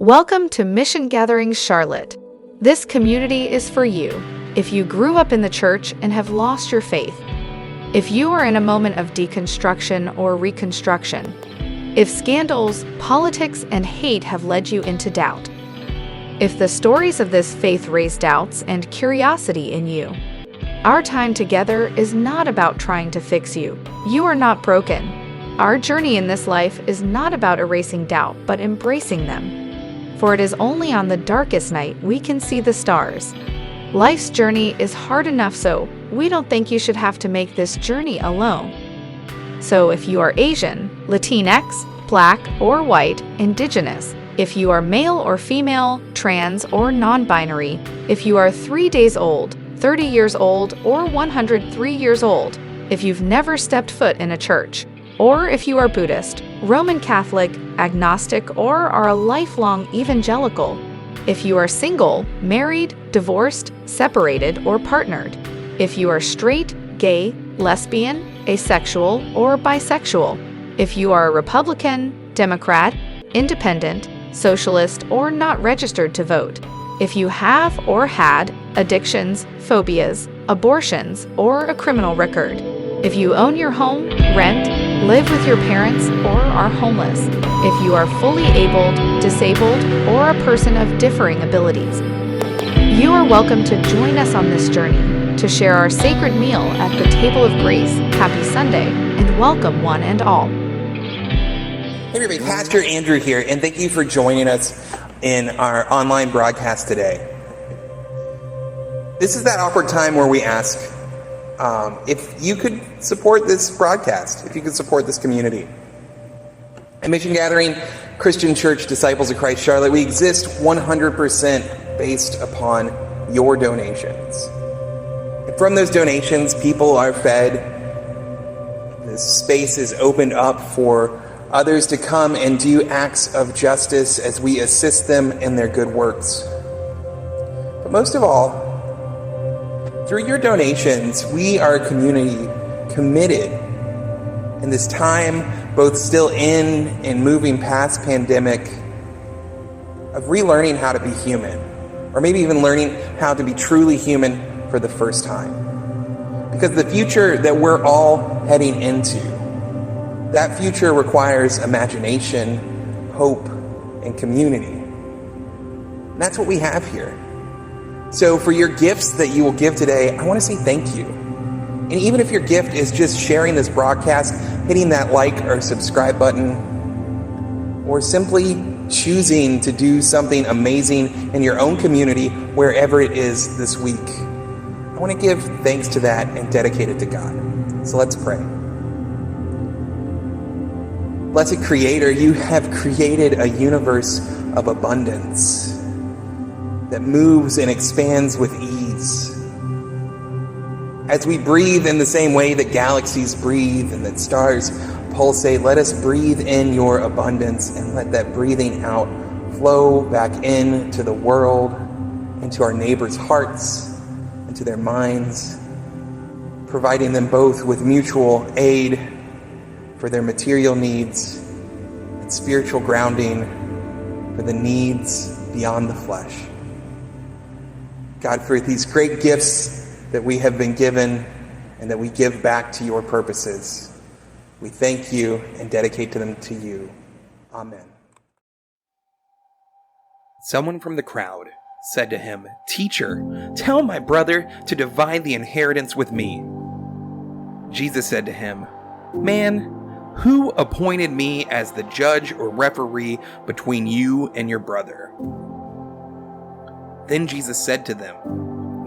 Welcome to Mission Gathering Charlotte. This community is for you. If you grew up in the church and have lost your faith, if you are in a moment of deconstruction or reconstruction, if scandals, politics, and hate have led you into doubt, if the stories of this faith raise doubts and curiosity in you, our time together is not about trying to fix you. You are not broken. Our journey in this life is not about erasing doubt, but embracing them. For it is only on the darkest night we can see the stars. Life's journey is hard enough, so we don't think you should have to make this journey alone. So if you are Asian, Latinx, Black or White, Indigenous, if you are male or female, trans or non-binary, if you are 3 days old, 30 years old, or 103 years old, if you've never stepped foot in a church, or if you are Buddhist, Roman Catholic, agnostic, or are a lifelong evangelical, if you are single, married, divorced, separated, or partnered, if you are straight, gay, lesbian, asexual, or bisexual, if you are a Republican, Democrat, Independent, Socialist, or not registered to vote, if you have or had addictions, phobias, abortions, or a criminal record, if you own your home, rent, live with your parents, or are homeless, if you are fully abled, disabled, or a person of differing abilities, you are welcome to join us on this journey to share our sacred meal at the table of grace. Happy Sunday, and welcome one and all. Hey everybody, Pastor Andrew here, and thank you for joining us in our online broadcast today. This is that awkward time where we ask if you could support this broadcast, if you could support this community. At Mission Gathering Christian Church Disciples of Christ Charlotte, we exist 100% based upon your donations. And from those donations, people are fed. This space is opened up for others to come and do acts of justice as we assist them in their good works. But most of all, through your donations, we are a community committed in this time, both still in and moving past pandemic, of relearning how to be human, or maybe even learning how to be truly human for the first time. Because the future that we're all heading into, that future requires imagination, hope, and community. And that's what we have here. So for your gifts that you will give today, I want to say thank you. And even if your gift is just sharing this broadcast, hitting that like or subscribe button, or simply choosing to do something amazing in your own community, wherever it is this week, I want to give thanks to that and dedicate it to God. So let's pray. Blessed Creator, you have created a universe of abundance that moves and expands with ease. As we breathe in the same way that galaxies breathe and that stars pulsate, let us breathe in your abundance and let that breathing out flow back into the world, into our neighbors' hearts, into their minds, providing them both with mutual aid for their material needs and spiritual grounding for the needs beyond the flesh. God, for these great gifts that we have been given and that we give back to your purposes, we thank you and dedicate them to you. Amen. Someone from the crowd said to him, "Teacher, tell my brother to divide the inheritance with me." Jesus said to him, "Man, who appointed me as the judge or referee between you and your brother?" Then Jesus said to them,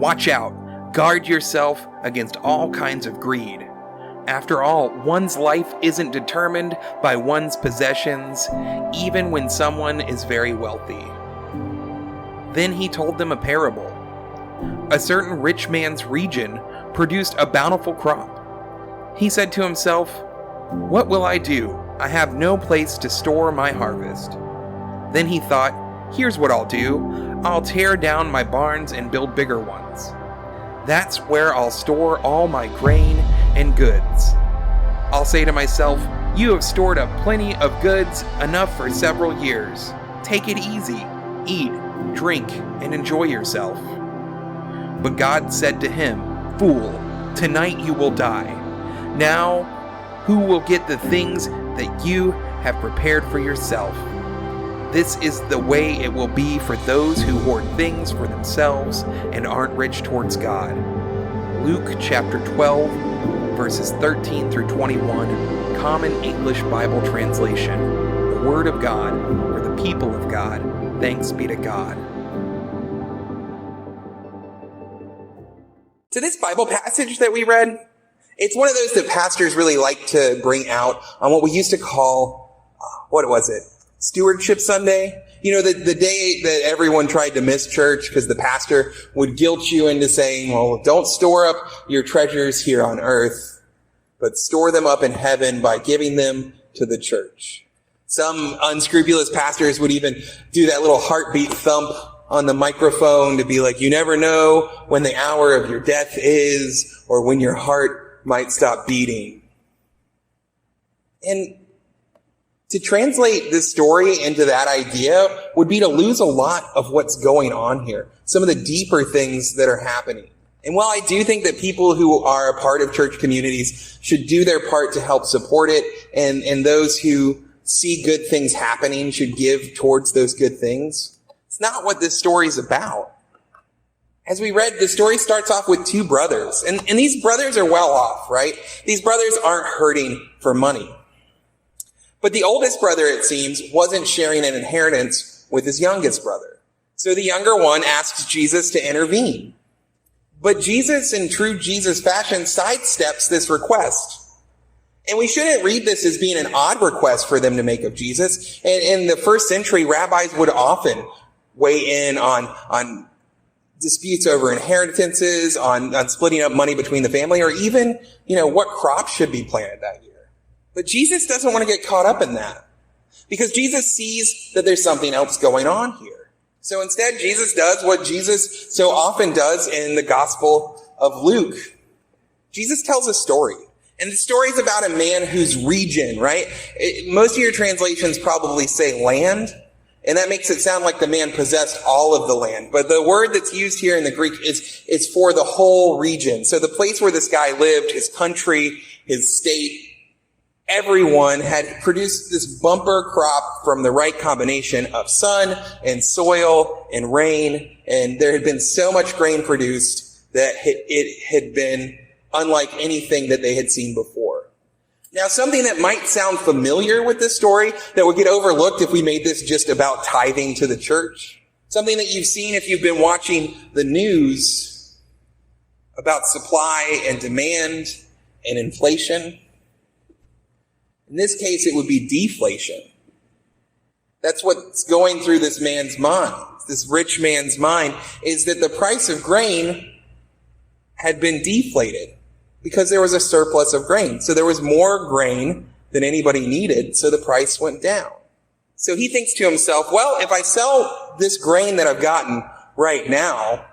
"Watch out, guard yourself against all kinds of greed. After all, one's life isn't determined by one's possessions, even when someone is very wealthy." Then he told them a parable. A certain rich man's region produced a bountiful crop. He said to himself, "What will I do? I have no place to store my harvest." Then he thought, "Here's what I'll do. I'll tear down my barns and build bigger ones. That's where I'll store all my grain and goods. I'll say to myself, you have stored up plenty of goods, enough for several years. Take it easy, eat, drink, and enjoy yourself." But God said to him, "Fool, tonight you will die. Now, who will get the things that you have prepared for yourself? This is the way it will be for those who hoard things for themselves and aren't rich towards God." Luke chapter 12, verses 13 through 21, Common English Bible Translation. The Word of God for the people of God. Thanks be to God. To this Bible passage that we read, it's one of those that pastors really like to bring out on what we used to call, what was it? Stewardship Sunday. You know, the day that everyone tried to miss church because the pastor would guilt you into saying, well, don't store up your treasures here on earth, but store them up in heaven by giving them to the church. Some unscrupulous pastors would even do that little heartbeat thump on the microphone to be like, you never know when the hour of your death is or when your heart might stop beating. And to translate this story into that idea would be to lose a lot of what's going on here, some of the deeper things that are happening. And while I do think that people who are a part of church communities should do their part to help support it, and those who see good things happening should give towards those good things, it's not what this story is about. As we read, the story starts off with two brothers, and these brothers are well off, right? These brothers aren't hurting for money. But the oldest brother, it seems, wasn't sharing an inheritance with his youngest brother. So the younger one asks Jesus to intervene. But Jesus, in true Jesus fashion, sidesteps this request. And we shouldn't read this as being an odd request for them to make of Jesus. And in the first century, rabbis would often weigh in on disputes over inheritances, on splitting up money between the family, or even, what crops should be planted that year. But Jesus doesn't want to get caught up in that because Jesus sees that there's something else going on here. So instead, Jesus does what Jesus so often does in the Gospel of Luke. Jesus tells a story. And the story is about a man whose region, right? Most of your translations probably say land. And that makes it sound like the man possessed all of the land. But the word that's used here in the Greek is for the whole region. So the place where this guy lived, his country, his state, everyone had produced this bumper crop from the right combination of sun and soil and rain. And there had been so much grain produced that it had been unlike anything that they had seen before. Now, something that might sound familiar with this story that would get overlooked if we made this just about tithing to the church, something that you've seen if you've been watching the news about supply and demand and inflation. In this case, it would be deflation. That's what's going through this man's mind, this rich man's mind, is that the price of grain had been deflated because there was a surplus of grain. So there was more grain than anybody needed, so the price went down. So he thinks to himself, well, if I sell this grain that I've gotten right now,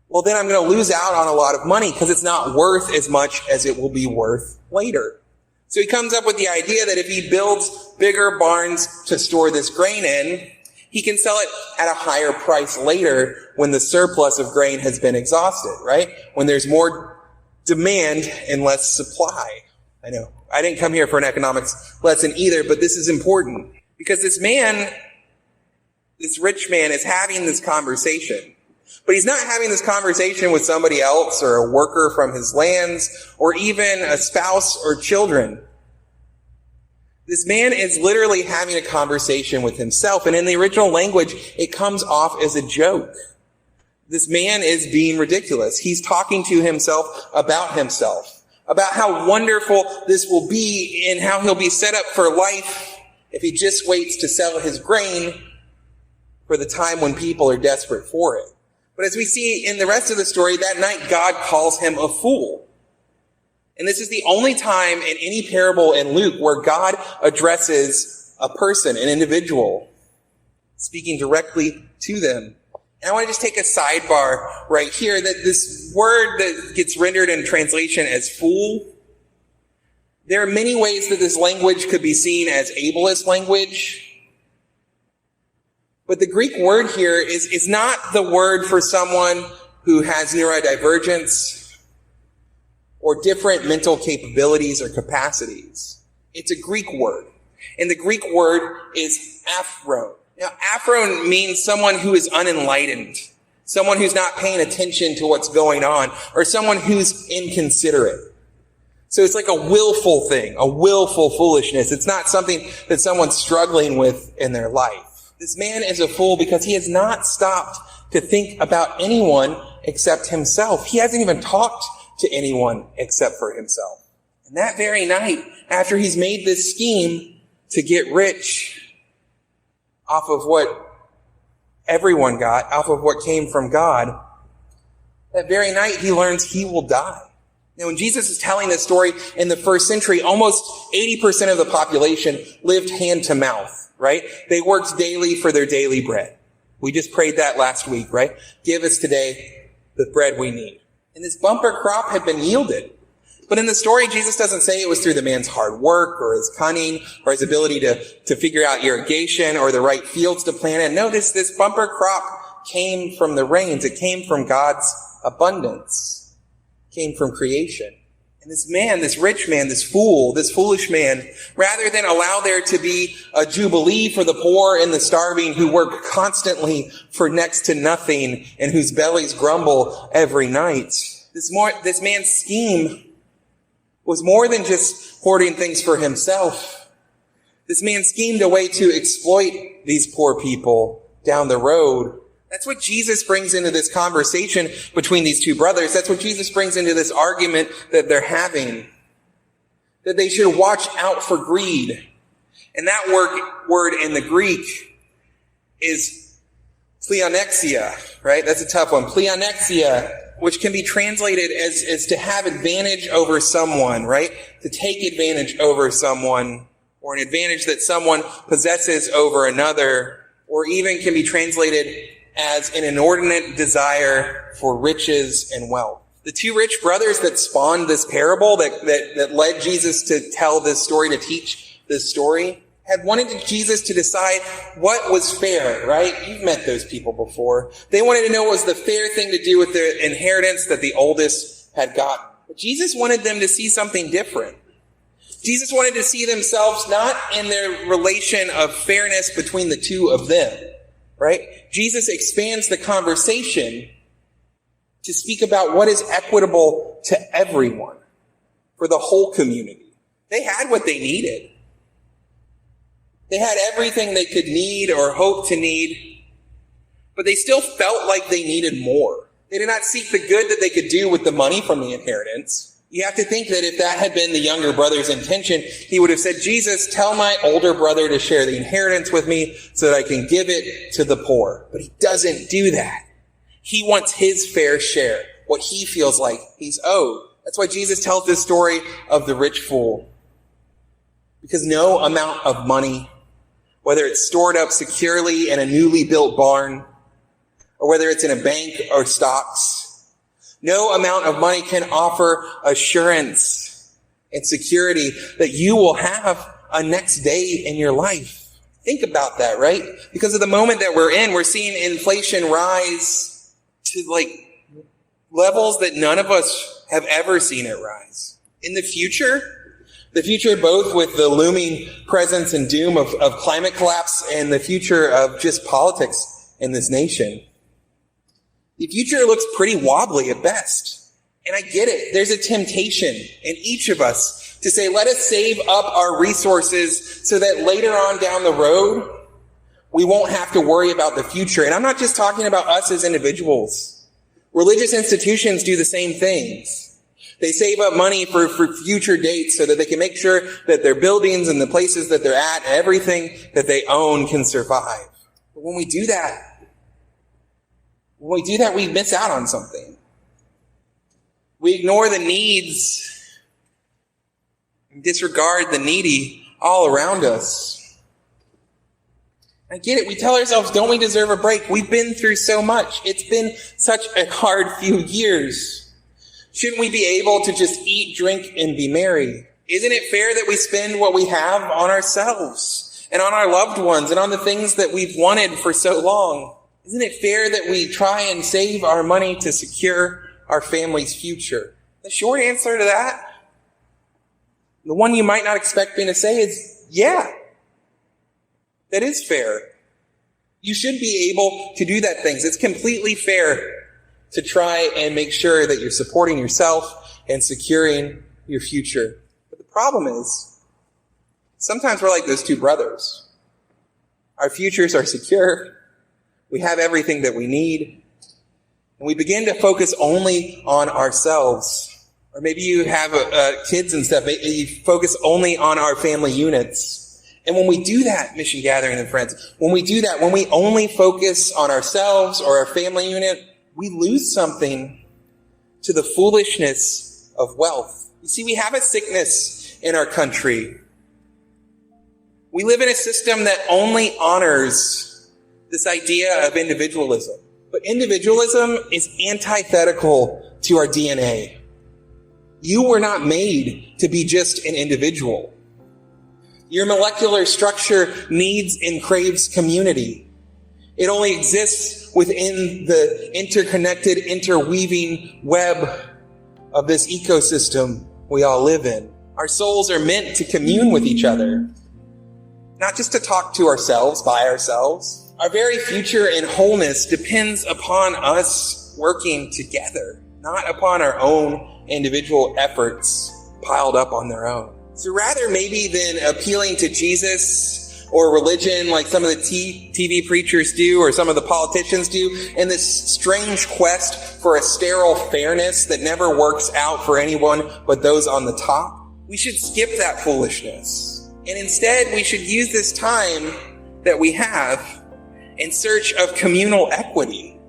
well, then I'm going to lose out on a lot of money because it's not worth as much as it will be worth later. So he comes up with the idea that if he builds bigger barns to store this grain in, he can sell it at a higher price later when the surplus of grain has been exhausted, right? When there's more demand and less supply. I know. I didn't come here for an economics lesson either, but this is important because this rich man is having this conversation. But he's not having this conversation with somebody else or a worker from his lands or even a spouse or children. This man is literally having a conversation with himself. And in the original language, it comes off as a joke. This man is being ridiculous. He's talking to himself, about how wonderful this will be and how he'll be set up for life if he just waits to sell his grain for the time when people are desperate for it. But as we see in the rest of the story, that night God calls him a fool. And this is the only time in any parable in Luke where God addresses a person, an individual, speaking directly to them. And I want to just take a sidebar right here that this word that gets rendered in translation as fool, there are many ways that this language could be seen as ableist language. But the Greek word here is not the word for someone who has neurodivergence or different mental capabilities or capacities. It's a Greek word. And the Greek word is aphron. Now, aphron means someone who is unenlightened, someone who's not paying attention to what's going on, or someone who's inconsiderate. So it's like a willful thing, a willful foolishness. It's not something that someone's struggling with in their life. This man is a fool because he has not stopped to think about anyone except himself. He hasn't even talked to anyone except for himself. And that very night, after he's made this scheme to get rich off of what everyone got, off of what came from God, that very night he learns he will die. Now, when Jesus is telling this story in the first century, almost 80% of the population lived hand to mouth, right? They worked daily for their daily bread. We just prayed that last week, right? Give us today the bread we need. And this bumper crop had been yielded. But in the story, Jesus doesn't say it was through the man's hard work or his cunning or his ability to figure out irrigation or the right fields to plant in. No, this bumper crop came from the rains. It came from God's abundance. Came from creation. And this man, this rich man, this fool, this foolish man, rather than allow there to be a jubilee for the poor and the starving who work constantly for next to nothing and whose bellies grumble every night, this man's scheme was more than just hoarding things for himself. This man schemed a way to exploit these poor people down the road. That's what Jesus brings into this conversation between these two brothers. That's what Jesus brings into this argument that they're having. That they should watch out for greed. And that word in the Greek is pleonexia, right? That's a tough one. Pleonexia, which can be translated as to have advantage over someone, right? To take advantage over someone, or an advantage that someone possesses over another, or even can be translated as an inordinate desire for riches and wealth. The two rich brothers that spawned this parable, that led Jesus to tell this story, to teach this story, had wanted Jesus to decide what was fair, right? You've met those people before. They wanted to know what was the fair thing to do with the inheritance that the oldest had gotten. But Jesus wanted them to see something different. Jesus wanted to see themselves not in their relation of fairness between the two of them, right? Jesus expands the conversation to speak about what is equitable to everyone, for the whole community. They had what they needed. They had everything they could need or hope to need, but they still felt like they needed more. They did not seek the good that they could do with the money from the inheritance. You have to think that if that had been the younger brother's intention, he would have said, Jesus, tell my older brother to share the inheritance with me so that I can give it to the poor. But he doesn't do that. He wants his fair share, what he feels like he's owed. That's why Jesus tells this story of the rich fool. Because no amount of money, whether it's stored up securely in a newly built barn, or whether it's in a bank or stocks, no amount of money can offer assurance and security that you will have a next day in your life. Think about that, right? Because of the moment that we're in, we're seeing inflation rise to levels that none of us have ever seen it rise. In the future both with the looming presence and doom of climate collapse and the future of just politics in this nation, the future looks pretty wobbly at best. And I get it. There's a temptation in each of us to say, let us save up our resources so that later on down the road, we won't have to worry about the future. And I'm not just talking about us as individuals. Religious institutions do the same things. They save up money for future dates so that they can make sure that their buildings and the places that they're at, everything that they own can survive. But when we do that, we miss out on something. We ignore the needs and disregard the needy all around us. I get it. We tell ourselves, don't we deserve a break? We've been through so much. It's been such a hard few years. Shouldn't we be able to just eat, drink, and be merry? Isn't it fair that we spend what we have on ourselves? and on our loved ones and on the things that we've wanted for so long? Isn't it fair that we try and save our money to secure our family's future? The short answer to that, the one you might not expect me to say, is yeah. That is fair. You should be able to do that things. It's completely fair to try and make sure that you're supporting yourself and securing your future. But the problem is, sometimes we're like those two brothers. Our futures are secure. We have everything that we need. And we begin to focus only on ourselves. Or maybe you have kids and stuff. You focus only on our family units. And when we do that, Mission Gathering and Friends, when we do that, when we only focus on ourselves or our family unit, we lose something to the foolishness of wealth. You see, we have a sickness in our country. We live in a system that only honors this idea of individualism. But individualism is antithetical to our DNA. You were not made to be just an individual. Your molecular structure needs and craves community. It only exists within the interconnected, interweaving web of this ecosystem we all live in. Our souls are meant to commune with each other, not just to talk to ourselves by ourselves. Our very future and wholeness depends upon us working together, not upon our own individual efforts piled up on their own. So rather maybe than appealing to Jesus or religion like some of the TV preachers do or some of the politicians do, in this strange quest for a sterile fairness that never works out for anyone but those on the top, we should skip that foolishness. And instead, we should use this time that we have in search of communal equity,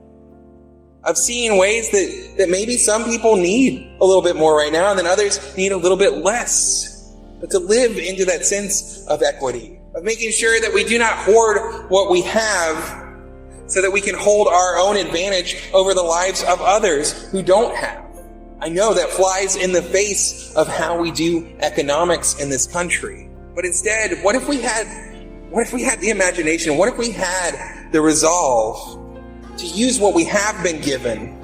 of seeing ways that maybe some people need a little bit more right now and then others need a little bit less. But to live into that sense of equity, of making sure that we do not hoard what we have so that we can hold our own advantage over the lives of others who don't have. I know that flies in the face of how we do economics in this country. But instead, what if we had the imagination? What if we had the resolve to use what we have been given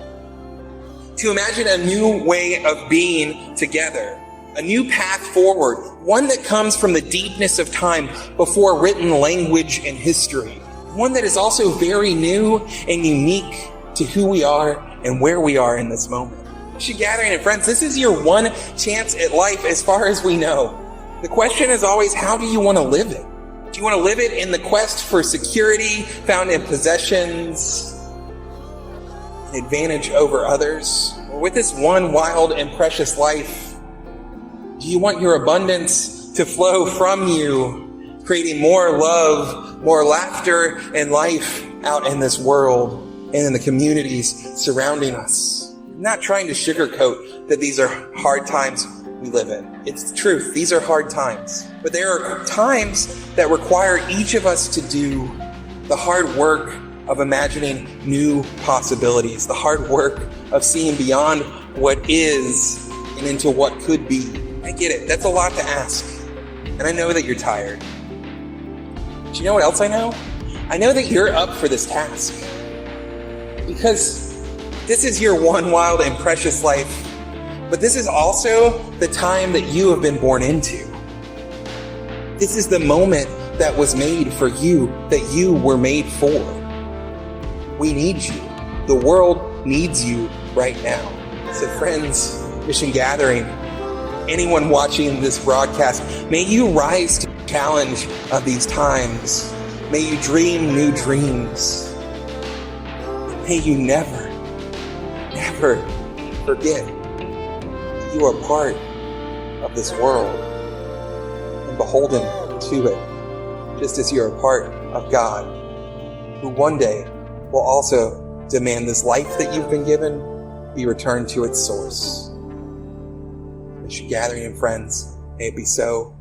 to imagine a new way of being together, a new path forward, one that comes from the deepness of time before written language and history, one that is also very new and unique to who we are and where we are in this moment. Mission Gathering and Friends, this is your one chance at life as far as we know. The question is always, how do you want to live it? Do you want to live it in the quest for security found in possessions, an advantage over others? Or with this one wild and precious life, do you want your abundance to flow from you, creating more love, more laughter, and life out in this world and in the communities surrounding us? I'm not trying to sugarcoat that these are hard times we live in. It's the truth. These are hard times. But there are times that require each of us to do the hard work of imagining new possibilities, the hard work of seeing beyond what is and into what could be. I get it. That's a lot to ask. And I know that you're tired. But you know what else I know? I know that you're up for this task. Because this is your one wild and precious life. But this is also the time that you have been born into. This is the moment that was made for you, that you were made for. We need you. The world needs you right now. So friends, Mission Gathering, anyone watching this broadcast, may you rise to the challenge of these times. May you dream new dreams. May you never, never forget that you are part of this world and beholden to it, just as you are part of God, who one day will also demand this life that you've been given be returned to its source. Mission Gathering and Friends, may it be so.